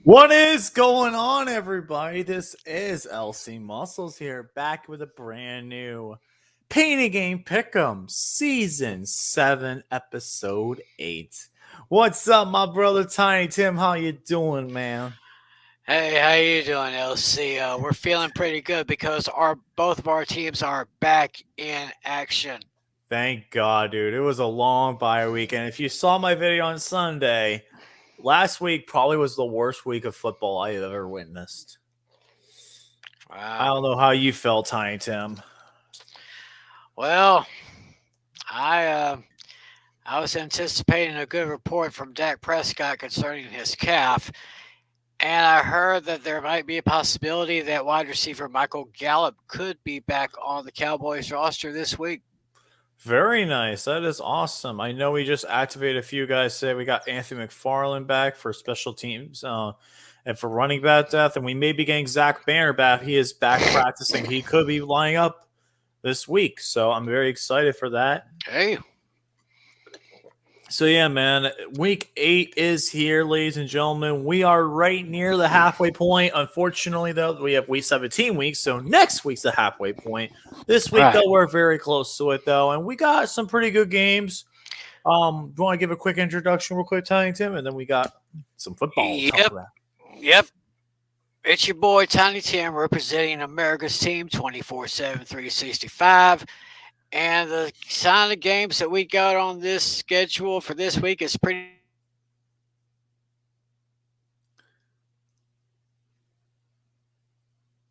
What is going on, everybody? This is LC Muscles here, back with a brand new Painting Game Pick'em, Season 7, Episode 8. What's up, my brother Tiny Tim? How you doing, man? Hey, how you doing, LC? We're feeling pretty good because our both of our teams are back in action. Thank God, dude. It was a long bye week, and if you saw my video on Sunday, last week probably was the worst week of football I have ever witnessed. I Wow. don't know how you felt, Tiny Tim. Well, I uh, I was anticipating a good report from Dak Prescott concerning his calf, and I heard that there might be a possibility that wide receiver Michael Gallup could be back on the Cowboys roster this week. Very nice. That is awesome. I know we just activated a few guys today. We got Anthony McFarland back for special teams and for running back depth. And we may be getting Zach Banner back. He is back practicing. He could be lining up this week. So I'm very excited for that. Hey, So yeah, man, week 8 is here, ladies and gentlemen. We are right near the halfway point. Unfortunately, though, we have week 17 weeks, so next week's the halfway point. This week, right. though, we're very close to it, though, and we got some pretty good games. Do you want to give a quick introduction, real quick, Tiny Tim, and then we got some football to talk Yep, about. yep. It's your boy Tiny Tim representing America's team 24/7, 365. And the kind of games that we got on this schedule for this week is pretty.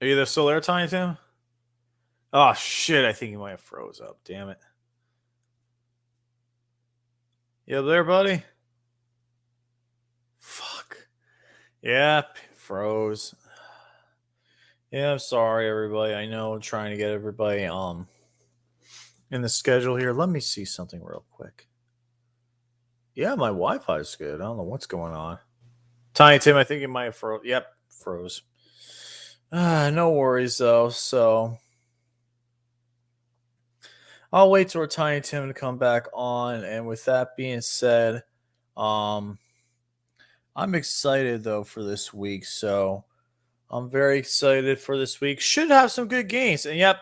Are you still there, Tiny Tim? Oh shit! I think you might have froze up. Damn it. You up there, buddy? Fuck. Yep, froze. Yeah, I'm sorry, everybody. I know I'm trying to get everybody in the schedule here. Let me see something real quick. Yeah, my Wi-Fi is good. I don't know what's going on. Tiny Tim, I think it might have froze. Yep, froze. No worries though. So I'll wait for Tiny Tim to come back on. And with that being said, um, I'm excited though for this week. So I'm very excited for this week. Should have some good games. And yep,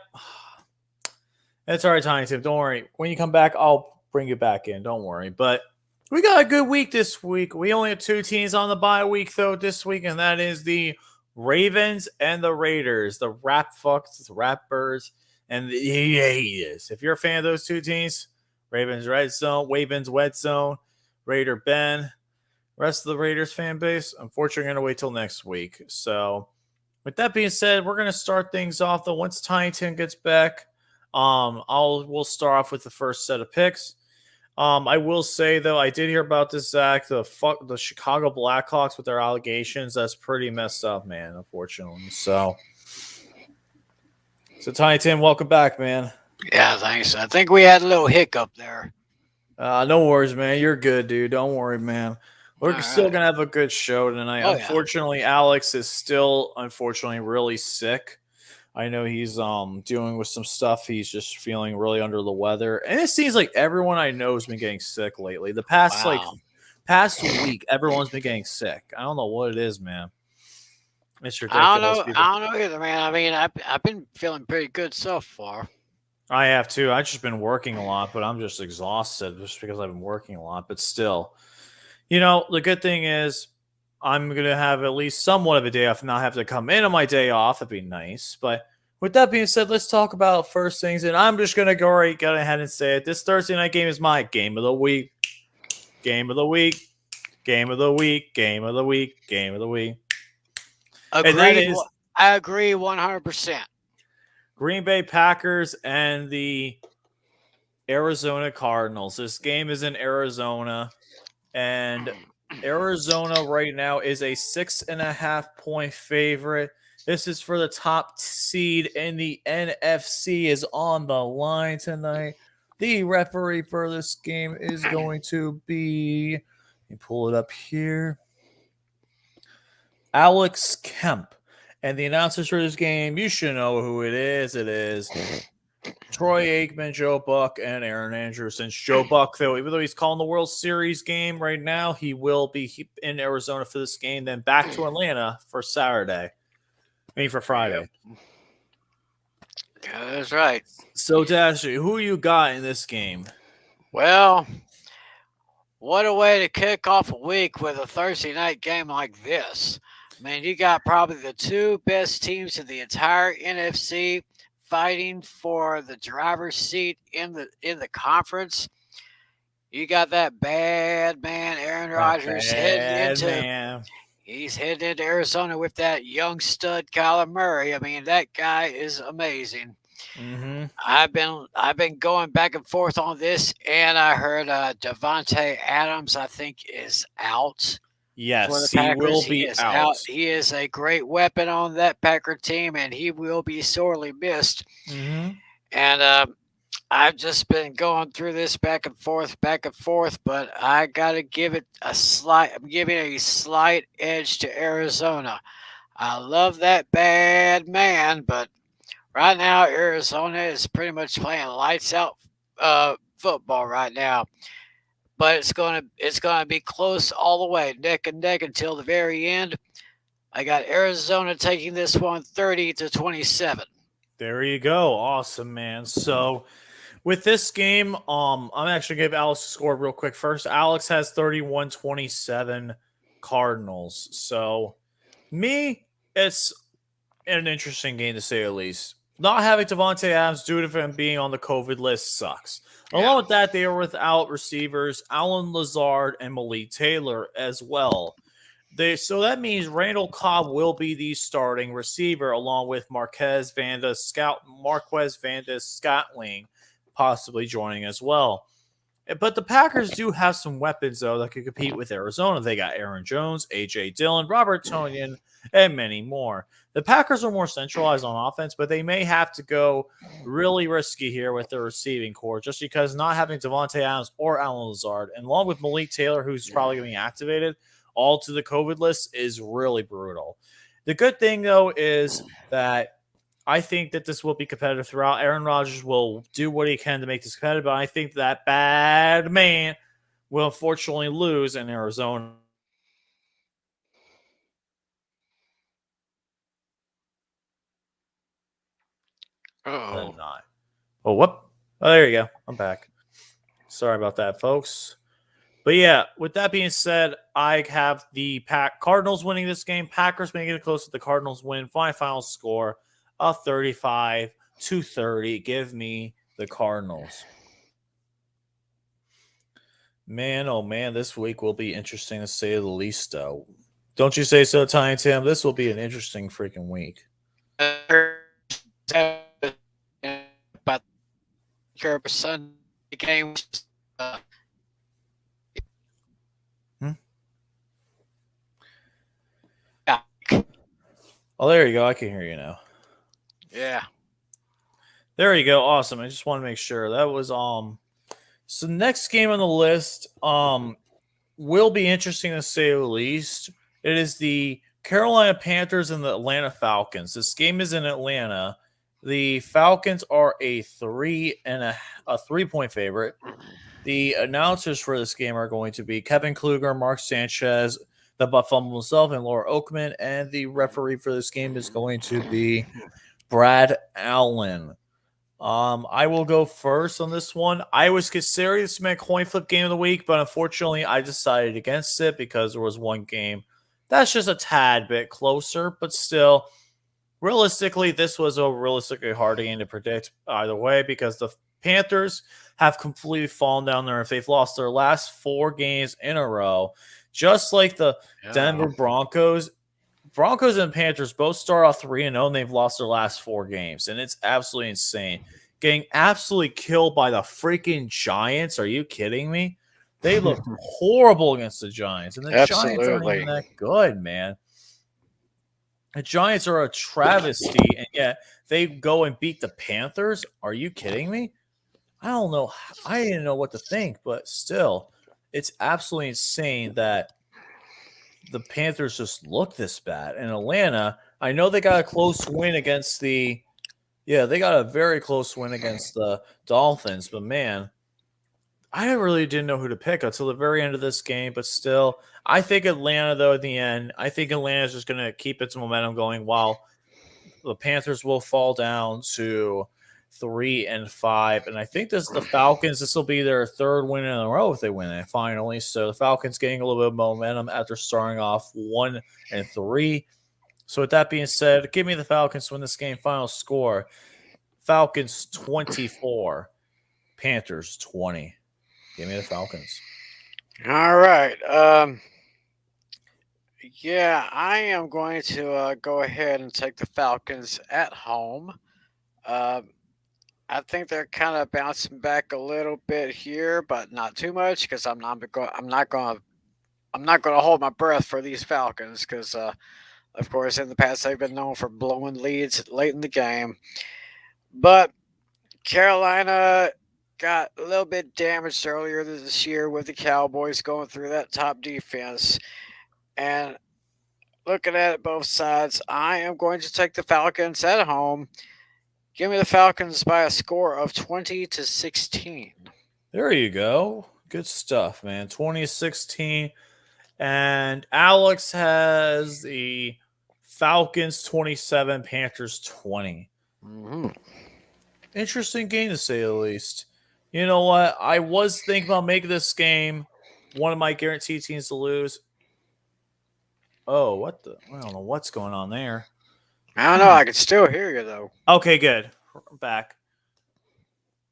it's all right, Tiny Tim. Don't worry. When you come back, I'll bring you back in. Don't worry. But we got a good week this week. We only have 2 teams on the bye week, though, this week, and that is the Ravens and the Raiders, the Rap Fucks, the Rappers, and the Haters. If you're a fan of those 2 teams, Ravens Red Zone, Ravens Wet Zone, Raider Ben, rest of the Raiders fan base, unfortunately, going to wait till next week. So, with that being said, we're going to start things off, though, once Tiny Tim gets back. We'll start off with the first set of picks. I will say though, I did hear about this, Zach. The Chicago Blackhawks with their allegations. That's pretty messed up, man. Unfortunately, so Tiny Tim, welcome back, man. Yeah, thanks. I think we had a little hiccup there. No worries, man. You're good, dude. Don't worry, man. All We're still right. gonna have a good show tonight. Oh, yeah. Unfortunately, Alex is still unfortunately really sick. I know he's dealing with some stuff. He's just feeling really under the weather. And it seems like everyone I know has been getting sick lately. The Wow. past week, everyone's been getting sick. I don't know what it is, man. It's I don't ridiculous. know. People I don't know either, man. I mean, I've been feeling pretty good so far. I have too. I've just been working a lot, but I'm just exhausted just because I've been working a lot. But still, the good thing is I'm gonna have at least somewhat of a day off and not have to come in on my day off. That'd be nice. But with that being said, let's talk about first things. And I'm just gonna go ahead and say it. This Thursday night game is my game of the week. Game of the week. Game of the week. Game of the week. Game of the week. And that Agreed. is I agree 100%. Green Bay Packers and the Arizona Cardinals. This game is in Arizona. And Arizona right now is a 6.5 point favorite. This is for the top seed in the NFC is on the line tonight. The referee for this game is going to be, let me pull it up here, Alex Kemp. And the announcers for this game, you should know who it is. It is Troy Aikman, Joe Buck, and Aaron Andrews. Since Joe Buck, though, even though he's calling the World Series game right now, he will be in Arizona for this game, then back to Atlanta for Saturday. For Friday. Yeah, that's right. So, Dashy, who you got in this game? Well, what a way to kick off a week with a Thursday night game like this. I mean, you got probably the two best teams in the entire NFC fighting for the driver's seat in the conference. You got that bad man Aaron Rodgers he's heading into Arizona with that young stud Kyler Murray. I mean, that guy is amazing. Mm-hmm. I've been going back and forth on this, and I heard Davante Adams, I think, is out. Yes, for the Packers. He will be out. He is a great weapon on that Packer team, and he will be sorely missed. Mm-hmm. And I've just been going through this back and forth, but I got to give it I'm giving a slight edge to Arizona. I love that bad man, but right now Arizona is pretty much playing lights out football right now. But it's gonna be close all the way, neck and neck until the very end. I got Arizona taking this one 30-27. There you go. Awesome, man. So with this game, I'm actually going to give Alex a score real quick. First, Alex has 31-27 Cardinals. So me, it's an interesting game to say the least. Not having Davante Adams due to him being on the COVID list sucks. Yeah. Along with that, they are without receivers Allen Lazard and Malik Taylor as well. So that means Randall Cobb will be the starting receiver along with Marquez Vanda Scantling possibly joining as well. But the Packers do have some weapons, though, that could compete with Arizona. They got Aaron Jones, A.J. Dillon, Robert Tonyan, and many more. The Packers are more centralized on offense, but they may have to go really risky here with their receiving core just because not having Davante Adams or Allen Lazard, and along with Malik Taylor, who's probably going to be activated, all to the COVID list is really brutal. The good thing, though, is that I think that this will be competitive throughout. Aaron Rodgers will do what he can to make this competitive, but I think that bad man will unfortunately lose in Arizona. Oh, not. Oh, whoop. Oh, there you go. I'm back. Sorry about that, folks. But yeah, with that being said, I have the Cardinals winning this game. Packers making it close to the Cardinals win. Final score of 35-30. Give me the Cardinals. Man, oh man, this week will be interesting to say the least, though. Don't you say so, Tiny Tim? This will be an interesting freaking week. But Sunday game. Oh, there you go. I can hear you now. Yeah. There you go. Awesome. I just want to make sure. That was so next game on the list will be interesting to say the least. It is the Carolina Panthers and the Atlanta Falcons. This game is in Atlanta. The Falcons are a 3-point favorite. The announcers for this game are going to be Kevin Kluger, Mark Sanchez, the Buffalo himself, and Laura Oakman. And the referee for this game is going to be Brad Allen. I will go first on this one. I was considering this to be a coin flip game of the week, but unfortunately I decided against it because there was one game that's just a tad bit closer, but still, realistically, this was a realistically hard game to predict either way because the Panthers have completely fallen down there. If they've lost their last 4 games in a row, just like the Denver Broncos. Broncos and Panthers both start off 3-0, and they've lost their last 4 games, and it's absolutely insane. Getting absolutely killed by the freaking Giants. Are you kidding me? They looked horrible against the Giants, and the Giants aren't even that good, man. The Giants are a travesty, and yet they go and beat the Panthers. Are you kidding me? I don't know. I didn't know what to think, but still, it's absolutely insane that the Panthers just look this bad. In Atlanta, I know they got a close win against the Yeah, they got a very close win against the Dolphins, but man, I really didn't know who to pick until the very end of this game. But still, I think Atlanta, though, at the end, I think Atlanta's just going to keep its momentum going while the Panthers will fall down to 3-5. And I think the Falcons. This will be their third win in a row if they win it finally. So the Falcons getting a little bit of momentum after starting off 1-3. So with that being said, give me the Falcons to win this game. Final score: Falcons 24, Panthers 20. Give me the Falcons. All right. Yeah, I am going to go ahead and take the Falcons at home. Um, I think they're kind of bouncing back a little bit here, but not too much because I'm not going to hold my breath for these Falcons because, of course, in the past they've been known for blowing leads late in the game. But Carolina got a little bit damaged earlier this year with the Cowboys going through that top defense. And looking at it both sides, I am going to take the Falcons at home. Give me the Falcons by a score of 20-16. There you go. Good stuff, man. 2016. And Alex has the Falcons 27, Panthers 20. Mm-hmm. Interesting game to say the least. You know what? I was thinking about making this game one of my guaranteed teams to lose. Oh, what the? I don't know what's going on there. I don't know. I can still hear you, though. Okay, good. I'm back.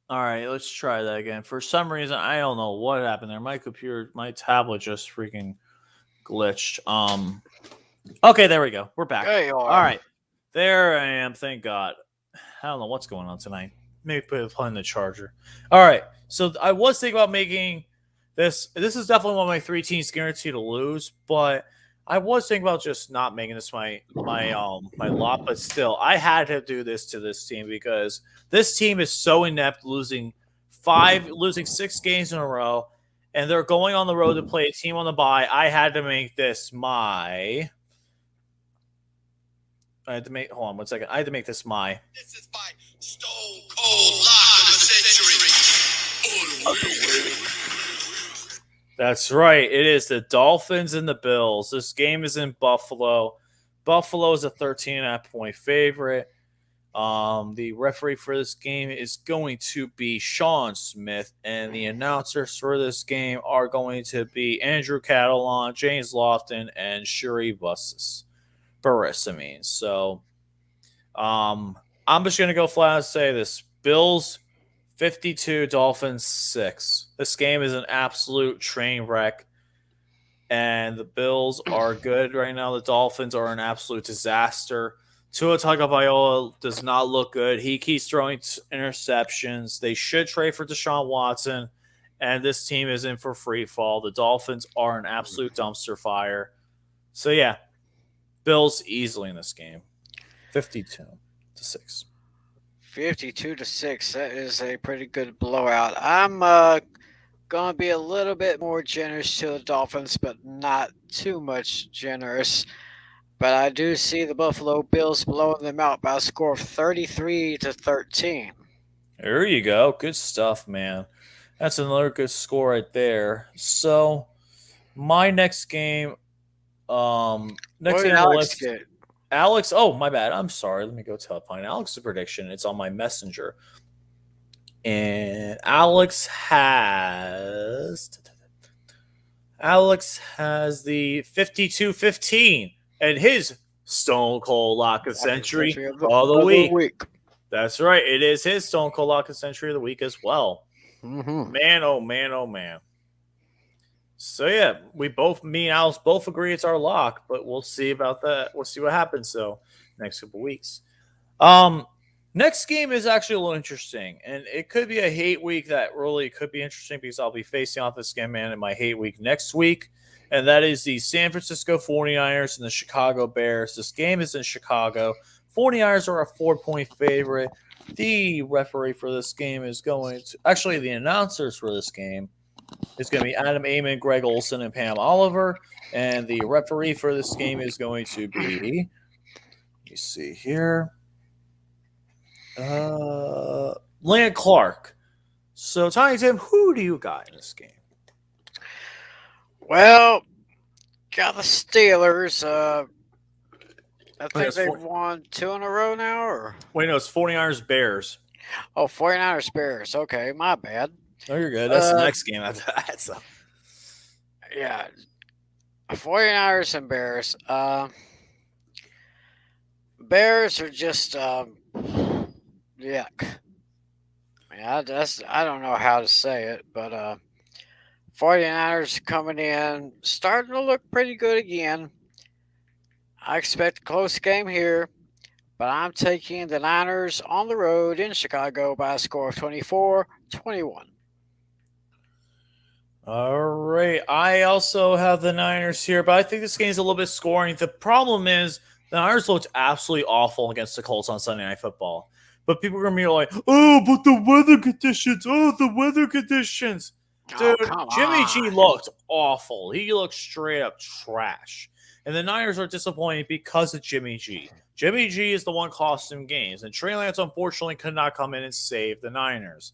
All right, let's try that again. For some reason, I don't know what happened there. My computer, my tablet just freaking glitched. Okay, there we go. We're back. There you are. All right. There I am. Thank God. I don't know what's going on tonight. Maybe put it on the charger. All right. So I was thinking about making this. This is definitely one of my 3 teams guaranteed to lose, but I was thinking about just not making this my lot. But still, I had to do this to this team because this team is so inept, losing 6 games in a row, and they're going on the road to play a team on the bye. I had to make this my. I had to make. Hold on 1 second. I had to make this my. This is my Stone Cold Lock of the Century. That's right. It is the Dolphins and the Bills. This game is in Buffalo. Buffalo is a 13.5-point favorite. The referee for this game is going to be Sean Smith, and the announcers for this game are going to be Andrew Catalan, James Lofton, and Shuri Burris. So, I'm just gonna go flat and say this: Bills 52, Dolphins 6. This game is an absolute train wreck, and the Bills are good right now. The Dolphins are an absolute disaster. Tua Tagovailoa does not look good. He keeps throwing interceptions. They should trade for Deshaun Watson, and this team is in for free fall. The Dolphins are an absolute dumpster fire. So, yeah, Bills easily in this game. 52-6. 52-6. That is a pretty good blowout. I'm going to be a little bit more generous to the Dolphins, but not too much generous. But I do see the Buffalo Bills blowing them out by a score of 33-13. There you go. Good stuff, man. That's another good score right there. So, my next game, next game, Alex. Oh, my bad. I'm sorry. Let me go find Alex's prediction. It's on my messenger, and Alex has the 52-15 and his Stone Cold Lock of Century of the week. That's right. It is his Stone Cold Lock of Century of the week as well. Mm-hmm. Man, oh man, oh man. So yeah, me and Alex both agree it's our lock, but we'll see about that. We'll see what happens. So next couple weeks. Next game is actually a little interesting, and it could be a hate week that really could be interesting because I'll be facing off this game man in my hate week next week, and that is the San Francisco 49ers and the Chicago Bears. This game is in Chicago. 49ers are a 4-point favorite. The referee for this game is going to actually the announcers for this game. It's going to be Adam Amon, Greg Olson, and Pam Oliver. And the referee for this game is going to be, let me see here. Land Clark. So, Tiny Tim, who do you got in this game? Well, got the Steelers. I Wait, think it's they've four- won 2 in a row now, or Wait, no, it's 49ers Bears. 49ers Bears. Okay, my bad. Oh, you're good. That's the Uh, next game after that. So. Yeah, 49ers and Bears. Bears are just yuck. I don't know how to say it, but 49ers coming in, starting to look pretty good again. I expect a close game here, but I'm taking the Niners on the road in Chicago by a score of 24-21. All right. I also have the Niners here, but I think this game's a little bit scoring. The problem is the Niners looked absolutely awful against the Colts on Sunday Night Football. But people are going to be like, oh, but the weather conditions. Oh, the weather conditions. Dude, come Jimmy G on. looked awful. He looked straight up trash. And the Niners are disappointed because of Jimmy G. Jimmy G is the one costing games. And Trey Lance, unfortunately, could not come in and save the Niners.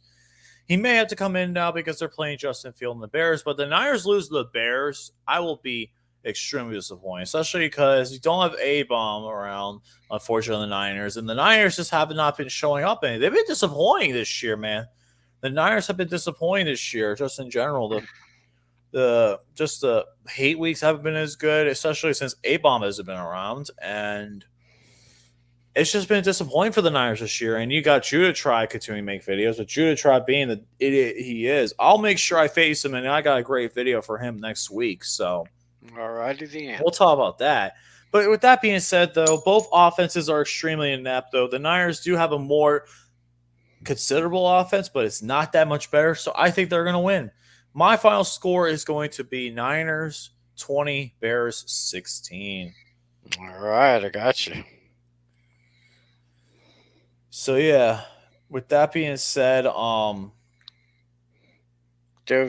He may have to come in now because they're playing Justin Field and the Bears. But the Niners lose to the Bears, I will be extremely disappointed, especially because you don't have A-Bomb around, unfortunately, the Niners. And the Niners just have not been showing up. And they've been disappointing this year, man. The Niners have been disappointing this year, just in general. The hate weeks haven't been as good, especially since A-Bomb hasn't been around. And it's just been disappointing for the Niners this year. And you got Judah Tribe continuing to make videos, but Judah Tribe being the idiot he is, I'll make sure I face him, and I got a great video for him next week. So All righty then. we'll talk about that. But with that being said, though, both offenses are extremely inept, though. The Niners do have a more considerable offense, but it's not that much better. So I think they're going to win. My final score is going to be Niners 20, Bears 16. All right, I got you. So yeah, with that being said, Do we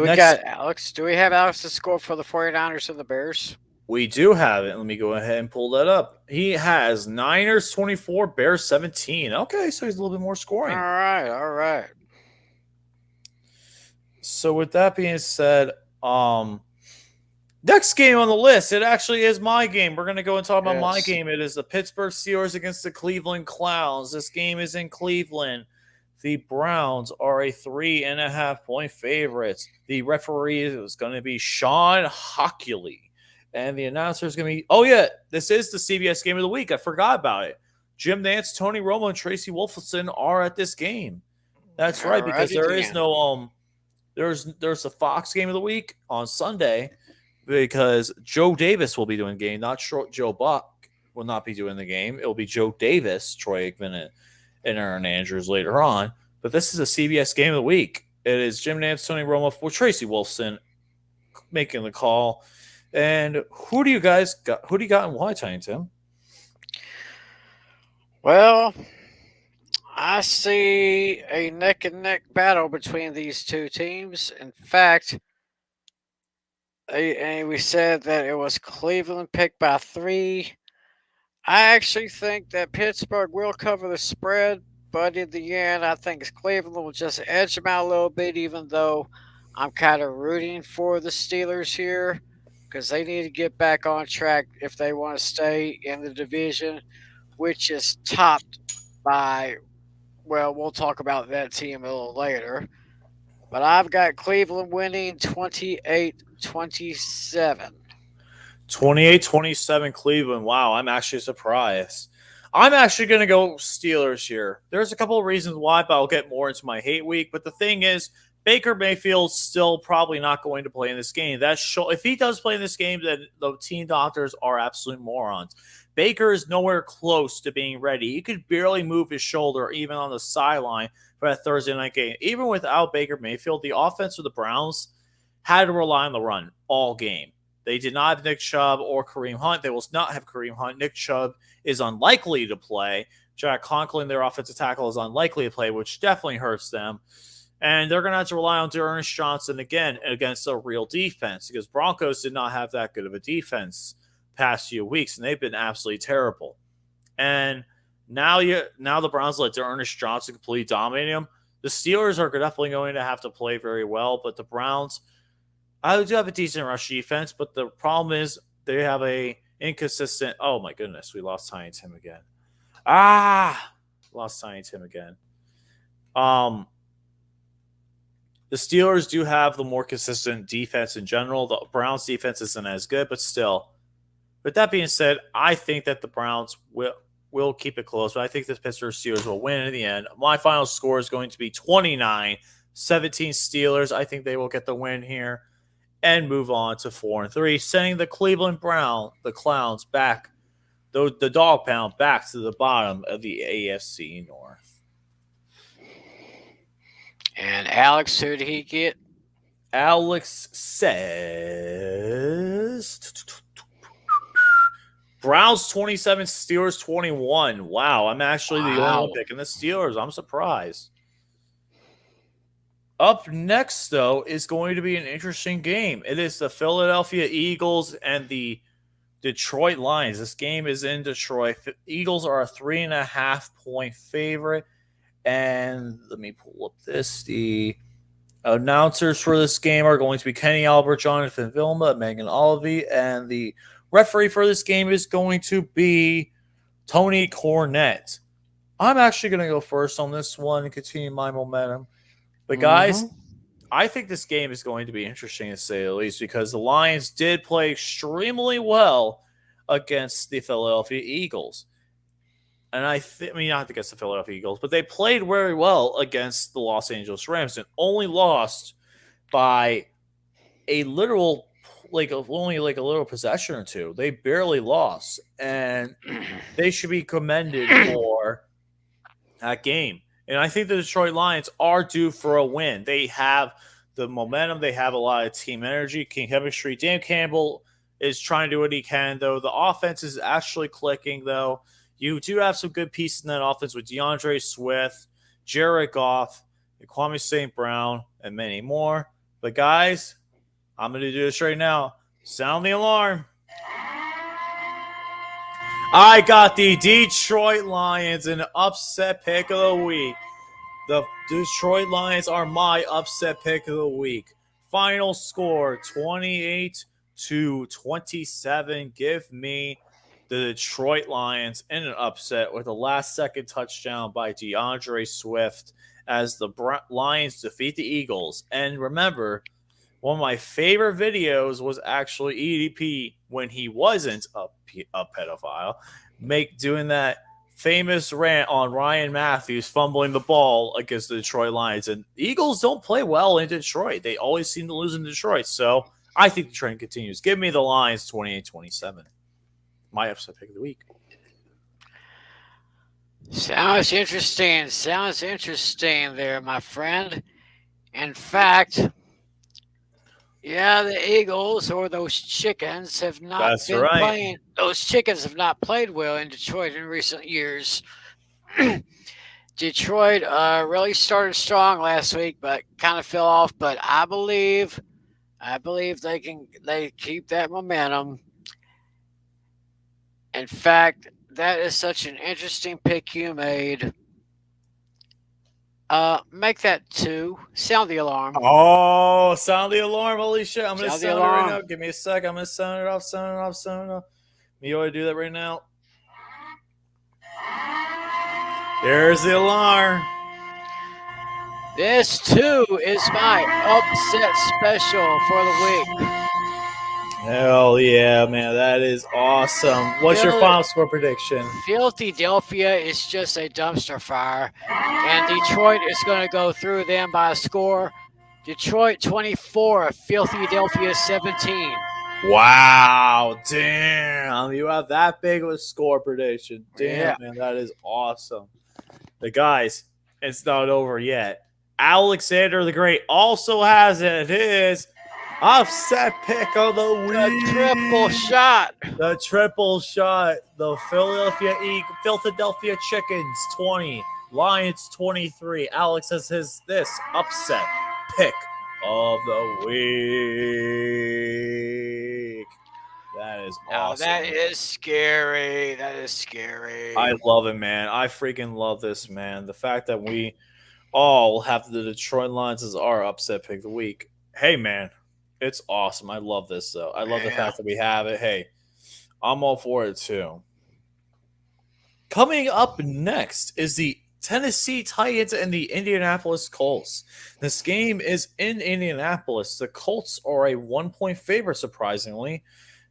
next- got Alex? Do we have Alex's score for the 49ers and the Bears? we do have it. Let me go ahead and pull that up. He has Niners 24, Bears 17. Okay, so he's a little bit more scoring. All right. So with that being said, next game on the list, it actually is my game. We're going to go and talk about my Yes. game. It is the Pittsburgh Steelers against the Cleveland Clowns. This game is in Cleveland. The Browns are a 3.5-point favorites. The referee is going to be Sean Hockley. And the announcer is going to be, oh yeah, this is the CBS game of the week. I forgot about it. Jim Nance, Tony Romo, and Tracy Wolfson are at this game. That's right, because Alrighty there is then. no there's a Fox game of the week on Sunday because Joe Davis will be doing the game, not Joe Buck will not be doing the game. It will be Joe Davis, Troy Aikman, and Aaron Andrews later on. But this is a CBS game of the week. It is Jim Nance, Tony Romo, for Tracy Wolfson making the call. And who do you guys got? Who do you got and why, Tiny Tim? Well, I see a neck and neck battle between these two teams. In fact, we said that it was Cleveland picked by 3. I actually think that Pittsburgh will cover the spread, but in the end, I think Cleveland will just edge them out a little bit, even though I'm kind of rooting for the Steelers here because they need to get back on track if they want to stay in the division, which is topped by, well, we'll talk about that team a little later. But I've got Cleveland winning 28-27. 28-27 Cleveland. Wow, I'm actually surprised. I'm actually going to go Steelers here. There's a couple of reasons why, but I'll get more into my hate week. But the thing is, Baker Mayfield's still probably not going to play in this game. If he does play in this game, then the team doctors are absolute morons. Baker is nowhere close to being ready. He could barely move his shoulder even on the sideline for that Thursday night game. Even without Baker Mayfield, the offense of the Browns had to rely on the run all game. They did not have Nick Chubb or Kareem Hunt. They will not have Kareem Hunt. Nick Chubb is unlikely to play. Jack Conklin, their offensive tackle, is unlikely to play, which definitely hurts them. And they're going to have to rely on D'Ernest Johnson again against a real defense because Broncos did not have that good of a defense past few weeks, and they've been absolutely terrible. And Now the Browns let Ernest Johnson completely dominate them. The Steelers are definitely going to have to play very well, but the Browns, I do have a decent rush defense, but the problem is they have a inconsistent. Oh my goodness, we lost Tiny Tim again. Lost Tiny Tim again. The Steelers do have the more consistent defense in general. The Browns' defense isn't as good, but still. With that being said, I think that the Browns will keep it close, but I think the Pittsburgh Steelers will win in the end. My final score is going to be 29-17 Steelers. I think they will get the win here and move on to 4-3, sending the Cleveland Clowns back, the dog pound back to the bottom of the AFC North. And Alex, who did he get? Alex says Browns 27, Steelers 21. Wow, I'm actually the only one picking the Steelers. I'm surprised. Up next, though, is going to be an interesting game. It is the Philadelphia Eagles and the Detroit Lions. This game is in Detroit. Eagles are a 3.5-point favorite. And let me pull up this. The announcers for this game are going to be Kenny Albert, Jonathan Vilma, Megan Olivey, and the referee for this game is going to be Tony Cornette. I'm actually going to go first on this one and continue my momentum. But guys, I think this game is going to be interesting to say the least because the Lions did play extremely well against the Philadelphia Eagles. And I mean, not against the Philadelphia Eagles, but they played very well against the Los Angeles Rams and only lost by a literal, only a little possession or two. They barely lost, and they should be commended for that game. And I think the Detroit Lions are due for a win. They have the momentum. They have a lot of team energy, chemistry. Dan Campbell is trying to do what he can, though. The offense is actually clicking, though. You do have some good pieces in that offense with DeAndre Swift, Jared Goff, Kwame St. Brown, and many more. But, guys, I'm going to do this right now. Sound the alarm. I got the Detroit Lions an upset pick of the week. The Detroit Lions are my upset pick of the week. Final score, 28-27. Give me the Detroit Lions in an upset with a last-second touchdown by DeAndre Swift as the Lions defeat the Eagles. And remember, one of my favorite videos was actually EDP when he wasn't a pedophile, doing that famous rant on Ryan Matthews fumbling the ball against the Detroit Lions. And Eagles don't play well in Detroit. They always seem to lose in Detroit. So I think the trend continues. Give me the Lions 28-27. My upset pick of the week. Sounds interesting. Sounds interesting there, my friend. In fact, yeah, the Eagles or those chickens have not playing. Those chickens have not played well in Detroit in recent years. Detroit really started strong last week, but kind of fell off. But I believe they keep that momentum. In fact, that is such an interesting pick you made. Make that 2. Sound the alarm. Oh, sound the alarm. Holy shit. I'm going to sound it right now. Give me a sec. I'm going to sound it off. You ought to do that right now. There's the alarm. This, too, is my upset special for the week. Hell yeah, man. That is awesome. What's your final score prediction? Philadelphia is just a dumpster fire, and Detroit is going to go through them by a score. Detroit 24, Philadelphia 17. Wow. Damn. You have that big of a score prediction. Damn, man. That is awesome. But guys, it's not over yet. Alexander the Great also has it. His upset pick of the week. The triple shot. The Philadelphia Chickens 20, Lions 23. Alex has this upset pick of the week. That is Oh, awesome. that is scary. That is scary. I love it, man. I freaking love this, man. The fact that we all have the Detroit Lions as our upset pick of the week. Hey, man, it's awesome. I love this, though. I love the Yeah. fact that we have it. Hey, I'm all for it, too. Coming up next is the Tennessee Titans and the Indianapolis Colts. This game is in Indianapolis. The Colts are a 1-point favorite, surprisingly.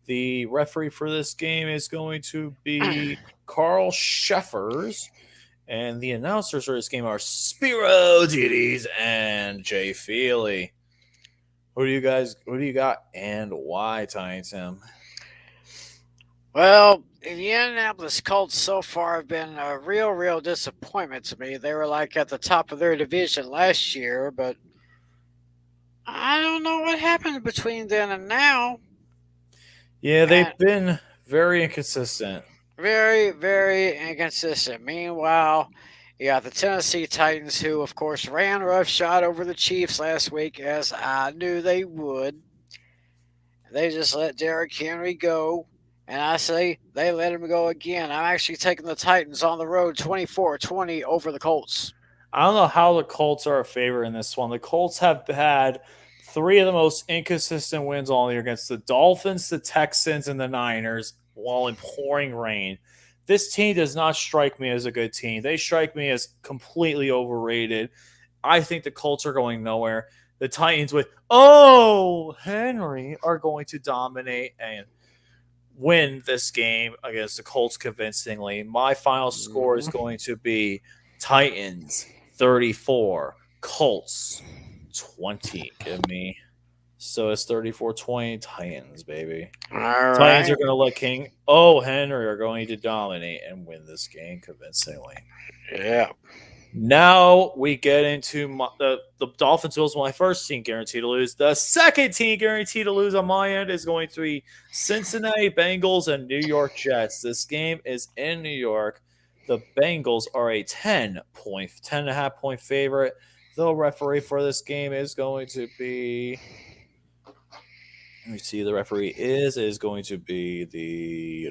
The referee for this game is going to be Carl Sheffers. And the announcers for this game are Spiro Didis and Jay Feely. Who do you got and why, Tiny Tim? Well, the Indianapolis Colts so far have been a real disappointment to me. They were like at the top of their division last year, but I don't know what happened between then and now. Yeah, they've been very inconsistent. Very inconsistent. Meanwhile, you got the Tennessee Titans, who, of course, ran roughshod over the Chiefs last week, as I knew they would. They just let Derrick Henry go. And I say they let him go again. I'm actually taking the Titans on the road 24-20 over the Colts. I don't know how the Colts are a favorite in this one. The Colts have had 3 of the most inconsistent wins all year against the Dolphins, the Texans, and the Niners while in pouring rain. This team does not strike me as a good team. They strike me as completely overrated. I think the Colts are going nowhere. The Titans with, Henry, are going to dominate and win this game against the Colts convincingly. My final score is going to be Titans 34, Colts 20. Give me. So it's 34-20 Titans, baby. All Titans right. are going to let King Henry are going to dominate and win this game convincingly. Yeah. Now we get into the Dolphins Bills, my first team guaranteed to lose. The second team guaranteed to lose on my end is going to be Cincinnati Bengals and New York Jets. This game is in New York. The Bengals are a 10.5 point favorite. The referee for this game is going to be. Let me see. The referee is going to be the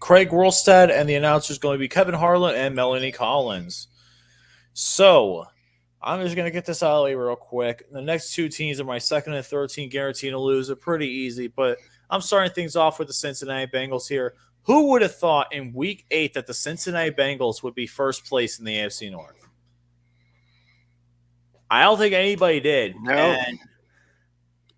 Craig Worlstad, and the announcer is going to be Kevin Harlan and Melanie Collins. So I'm just going to get this out of the way real quick. The next 2 teams are my second and third team guaranteed to lose. Are pretty easy, but I'm starting things off with the Cincinnati Bengals here. Who would have thought in Week 8 that the Cincinnati Bengals would be first place in the AFC North? I don't think anybody did. No. And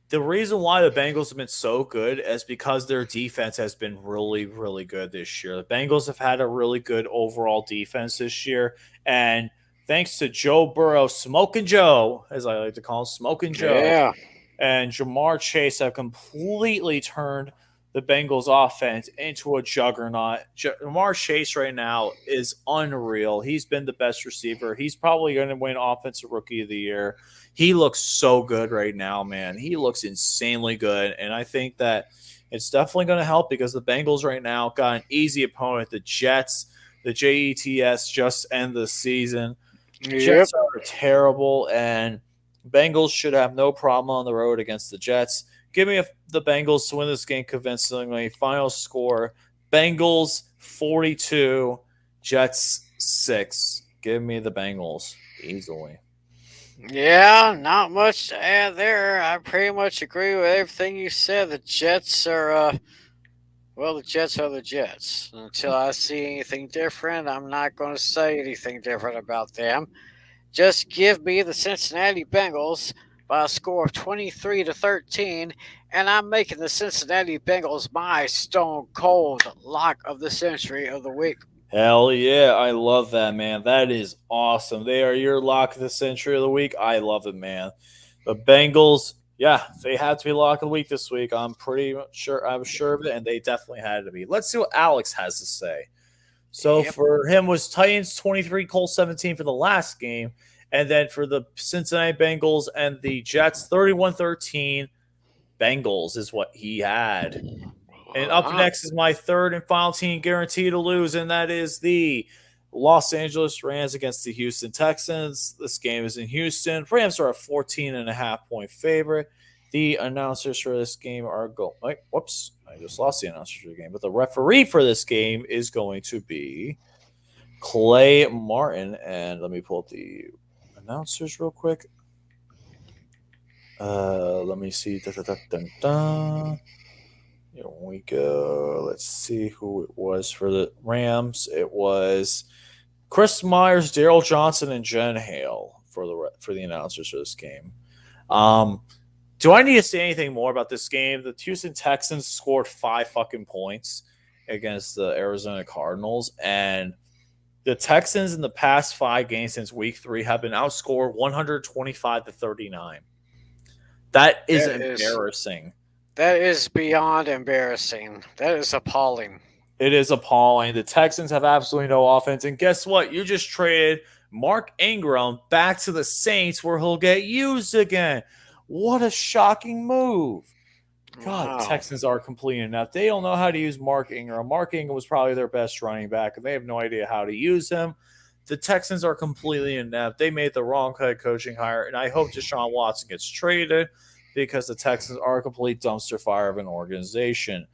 the reason why the Bengals have been so good is because their defense has been really good this year. The Bengals have had a really good overall defense this year. And thanks to Joe Burrow, Smoking Joe, as I like to call him, Smoking Joe, and Jamar Chase have completely turned the Bengals offense into a juggernaut. Jamar Chase right now is unreal. He's been the best receiver. He's probably going to win Offensive Rookie of the Year. He looks so good right now, man. He looks insanely good. And I think that it's definitely going to help because the Bengals right now got an easy opponent. The Jets, the Jets just end the season. Jets are terrible, and Bengals should have no problem on the road against the Jets. Give me the Bengals to win this game convincingly. Final score, Bengals 42, Jets 6. Give me the Bengals easily. Yeah, not much to add there. I pretty much agree with everything you said. The Jets are, the Jets are the Jets. Until I see anything different, I'm not going to say anything different about them. Just give me the Cincinnati Bengals by a score of 23-13, and I'm making the Cincinnati Bengals my stone cold lock of the century of the week. Hell yeah, I love that, man. That is awesome. They are your lock of the century of the week. I love it, man. The Bengals, yeah, they had to be lock of the week this week. I'm pretty sure, I was sure of it, and they definitely had to be. Let's see what Alex has to say. So for him was Titans 23, Colts 17 for the last game. And then for the Cincinnati Bengals and the Jets, 31-13 Bengals is what he had. And up next is my third and final team guaranteed to lose, and that is the Los Angeles Rams against the Houston Texans. This game is in Houston. Rams are a 14.5 point favorite. The announcers for this game are going. Whoops, I just lost the announcers for the game. But the referee for this game is going to be Clay Martin. And let me pull up the announcers real quick. Let me see. Here we go. Let's see who it was for the Rams. It was Chris Myers, Daryl Johnson, and Jen Hale for the announcers for this game. Do I need to say anything more about this game? The Houston Texans scored 5 fucking points against the Arizona Cardinals, and the Texans in the past 5 games since week 3 have been outscored 125-39. That is embarrassing. That is beyond embarrassing. That is appalling. It is appalling. The Texans have absolutely no offense. And guess what? You just traded Mark Ingram back to the Saints where he'll get used again. What a shocking move. God, Wow. The Texans are completely inept. They don't know how to use Mark Ingram. Mark Ingram was probably their best running back, and they have no idea how to use him. The Texans are completely inept. They made the wrong head coaching hire, and I hope Deshaun Watson gets traded because the Texans are a complete dumpster fire of an organization.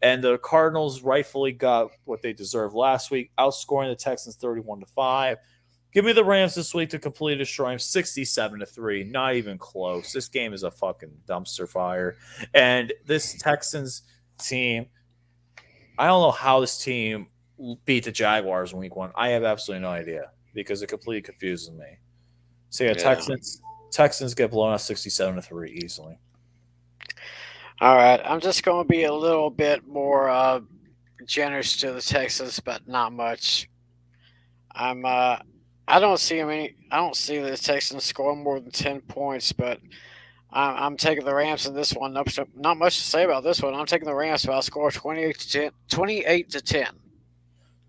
And the Cardinals rightfully got what they deserved last week, outscoring the Texans 31-5. Give me the Rams this week to completely destroy them 67-3. Not even close. This game is a fucking dumpster fire. And this Texans team, I don't know how this team beat the Jaguars in week 1. I have absolutely no idea because it completely confuses me. So yeah. Texans get blown out 67-3 easily. All right, I'm just going to be a little bit more generous to the Texans, but not much. I don't see the Texans scoring more than 10 points, but I'm taking the Rams in this one. Not much to say about this one. I'm taking the Rams, but I'll score 28-10.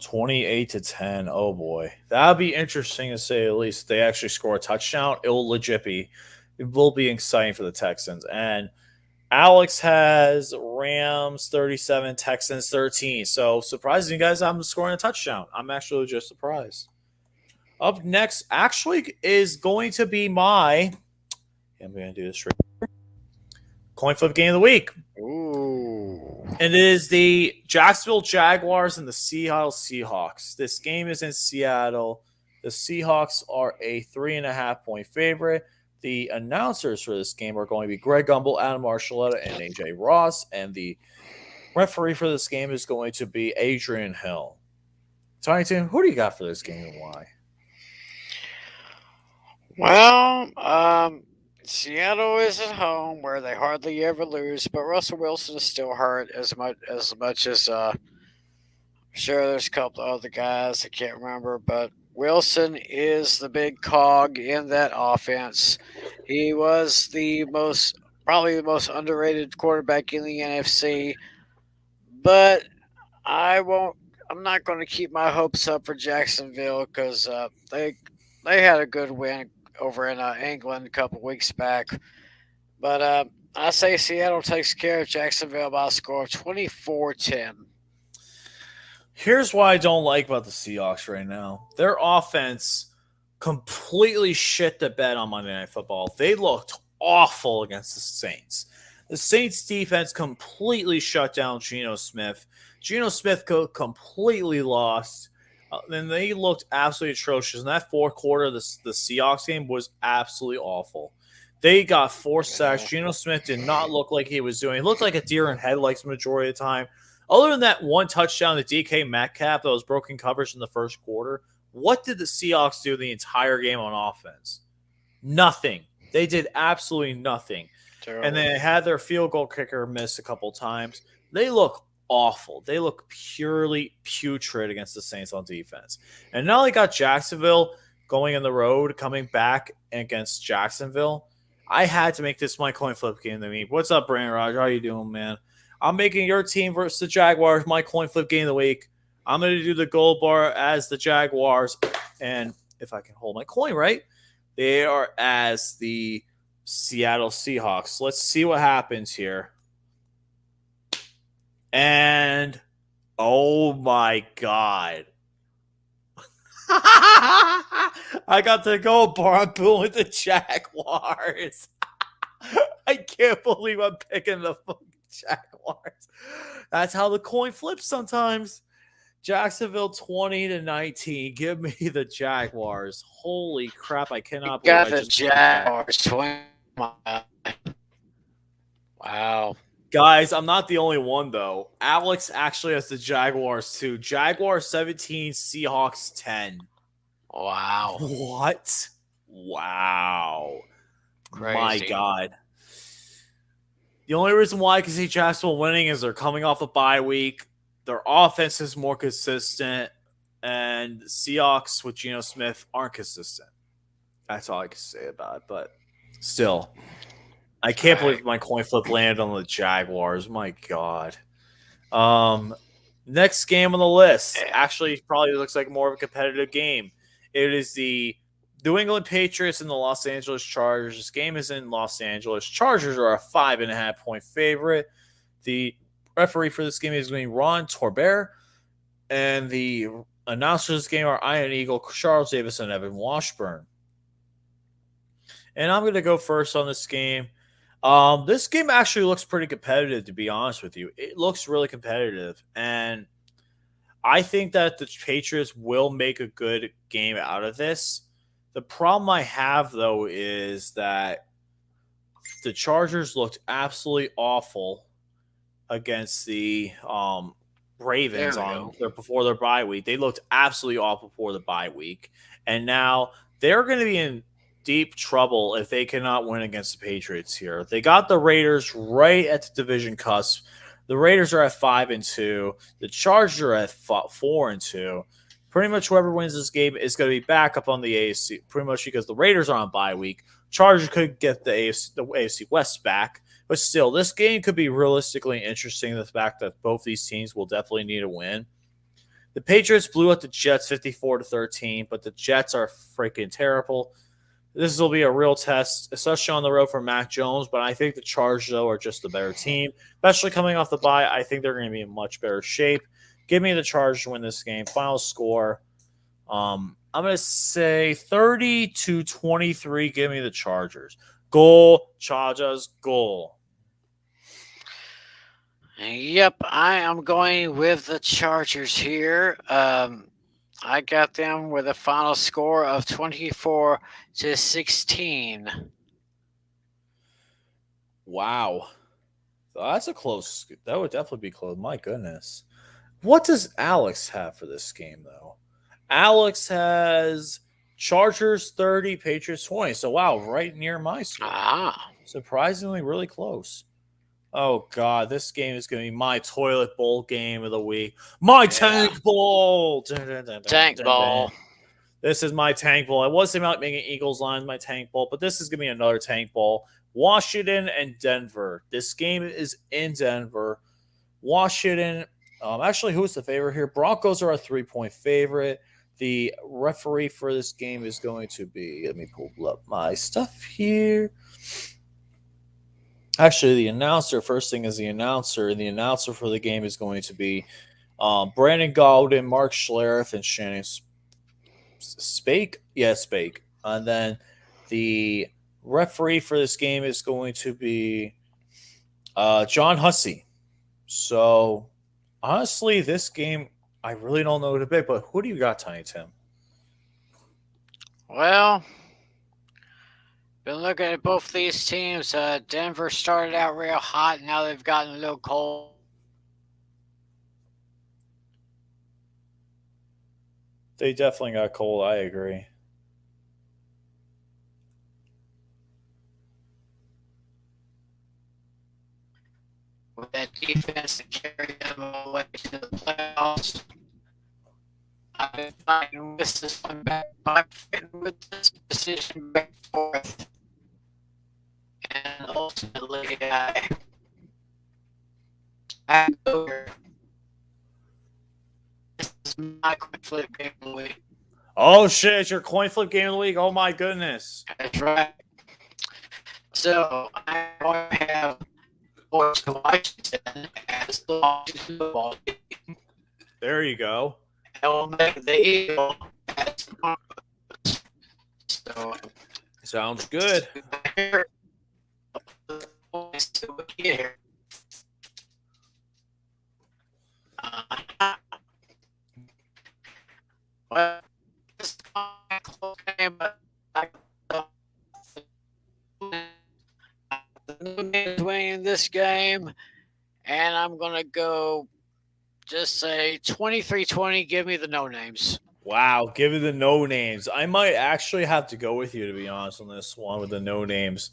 28-10. Oh boy, that'd be interesting to say the least. If they actually score a touchdown, it will be exciting for the Texans. And Alex has Rams 37, Texans 13. So surprising, you guys, I'm scoring a touchdown. I'm actually just surprised. Up next, actually, is going to be I'm going to do this right here. Coin flip game of the week. Ooh. It is the Jacksonville Jaguars and the Seattle Seahawks. This game is in Seattle. The Seahawks are a 3.5-point favorite. The announcers for this game are going to be Greg Gumbel, Adam Archuleta, and AJ Ross. And the referee for this game is going to be Adrian Hill. Tiny Tim, who do you got for this game and why? Well, Seattle is at home where they hardly ever lose, but Russell Wilson is still hurt as much as sure there's a couple of other guys I can't remember, but Wilson is the big cog in that offense. He was probably the most underrated quarterback in the NFC, but I'm not going to keep my hopes up for Jacksonville because they had a good win over in England a couple weeks back. But I say Seattle takes care of Jacksonville by a score of 24-10. Here's what I don't like about the Seahawks right now. Their offense completely shit the bed on Monday Night Football. They looked awful against the Saints. The Saints defense completely shut down Geno Smith. Geno Smith completely lost. Then they looked absolutely atrocious. In that fourth quarter, the Seahawks game was absolutely awful. They got 4 sacks. Geno Smith did not look like he was doing. He looked like a deer in headlights the majority of the time. Other than that one touchdown to DK Metcalf that was broken coverage in the first quarter, what did the Seahawks do the entire game on offense? Nothing. They did absolutely nothing. Terrible. And they had their field goal kicker miss a couple times. They look awful. They look purely putrid against the Saints on defense. And now they got Jacksonville going on the road, coming back against Jacksonville. I had to make this my coin flip game to me. What's up, Brandon Roger? How you doing, man? I'm making your team versus the Jaguars my coin flip game of the week. I'm going to do the gold bar as the Jaguars. And if I can hold my coin right, they are as the Seattle Seahawks. Let's see what happens here. And, oh my God. I got the gold bar. I'm pulling the Jaguars. I can't believe I'm picking the fucking Jaguars. That's how the coin flips sometimes. Jacksonville 20-19. Give me the Jaguars. Holy crap! I cannot believe Got I the just picked that. Jaguars 20. Wow. Guys, I'm not the only one though. Alex actually has the Jaguars too. Jaguars 17, Seahawks 10. Wow. What? Wow. My Crazy. God. The only reason why I can see Jacksonville winning is they're coming off a bye week. Their offense is more consistent, and Seahawks with Geno Smith aren't consistent. That's all I can say about it. But still, I can't believe my coin flip landed on the Jaguars. My God. Next game on the list actually probably looks like more of a competitive game. It is the New England Patriots and the Los Angeles Chargers. This game is in Los Angeles. Chargers are a 5.5-point favorite. The referee for this game is going to be Ron Torbert, and the announcers of this game are Ian Eagle, Charles Davis, and Evan Washburn. And I'm going to go first on this game. This game actually looks pretty competitive, to be honest with you. It looks really competitive, and I think that the Patriots will make a good game out of this. The problem I have, though, is that the Chargers looked absolutely awful against the Ravens before their bye week. They looked absolutely awful before the bye week, and now they're going to be in deep trouble if they cannot win against the Patriots here. They got the Raiders right at the division cusp. The Raiders are at 5-2. The Chargers are at 4-2. Pretty much whoever wins this game is going to be back up on the AFC, pretty much because the Raiders are on bye week. Chargers could get the AFC West back, but still, this game could be realistically interesting. The fact that both these teams will definitely need a win. The Patriots blew out the Jets 54-13, but the Jets are freaking terrible. This will be a real test, especially on the road for Mac Jones, but I think the Chargers, though, are just the better team. Especially coming off the bye, I think they're going to be in much better shape. Give me the Chargers to win this game. Final score, I'm going to say 30-23. Give me the Chargers. Goal, Chargers, goal. Yep, I am going with the Chargers here. I got them with a final score of 24-16. Wow. That's a close. That would definitely be close. My goodness. What does Alex have for this game, though? Alex has Chargers 30, Patriots 20. So, wow, right near my score. Surprisingly, really close. Oh, God, this game is going to be my toilet bowl game of the week. My tank bowl. Tank bowl. This is my tank bowl. I was thinking about making Eagles line my tank bowl, but this is going to be another tank bowl. Washington and Denver. This game is in Denver. Washington. Actually, who's the favorite here? Broncos are a 3-point favorite. The referee for this game is going to be, let me pull up my stuff here. Actually, the announcer, first thing is the announcer, and the announcer for the game is going to be Brandon Gaudin, Mark Schlereth, and Shannon Spake. Yeah, Spake. And then the referee for this game is going to be John Hussey. So, honestly, this game, I really don't know who to pick, but who do you got, Tiny Tim? Well, been looking at both these teams. Denver started out real hot. Now they've gotten a little cold. They definitely got cold. I agree. With that defense to carry them all the way to the playoffs. I've been fighting with this one back. I'm fighting with this decision back and forth. And ultimately, I go here. This is my coin flip game of the week. Oh, shit. It's your coin flip game of the week. Oh, my goodness. That's right. So, I'm going to have Washington as the Washington football team. There you go. And we'll make the Eagles as Broncos. So, sounds good. get here. Well, this is a close game, but the New Names winning this game, and I'm gonna go just say 23-20. Give me the no names. Wow, give it the no names. I might actually have to go with you, to be honest, on this one with the no names.